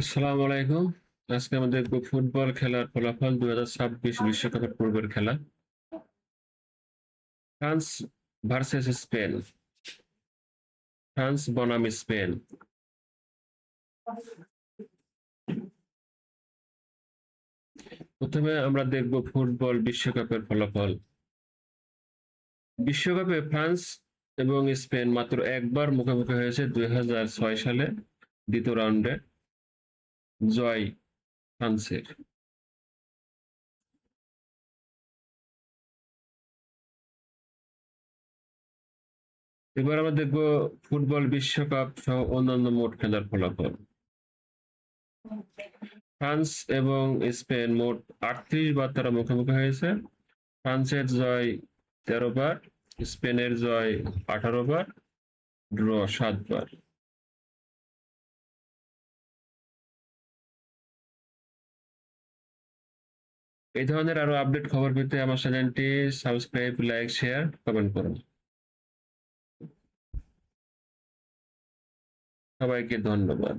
আসসালামু আলাইকুম। আজকে আমরা দেখব ফুটবল খেলার ফলাফল ২০২৬ বিশ্বকাপের পূর্বের খেলা। France versus Spain. ফ্রান্স বনাম স্পেন। প্রথমে আমরা দেখব ফুটবল বিশ্বকাপের ফলাফল। বিশ্বকাপে ফ্রান্স এবং স্পেন মাত্র একবার মুখোমুখি হয়েছে ২০০৬ সালে দ্বিতীয় রাউন্ডে। জয় ফ্রান্সের। এবার আমরা দেখব ফুটবল বিশ্বকাপ সহ অন্যান্য মোট খেলার ফলাফল। ফ্রান্স এবং স্পেন মোট ৩৮ বার তারা মুখোমুখি হয়েছে। ফ্রান্সের জয় ১৩ বার, স্পেনের জয় ১৮ বার, ড্র ৭ বার। এই ধরনের আরো আপডেট খবর পেতে আমার চ্যানেলটি সাবস্ক্রাইব, লাইক, শেয়ার, কমেন্ট করুন। সবাইকে ধন্যবাদ।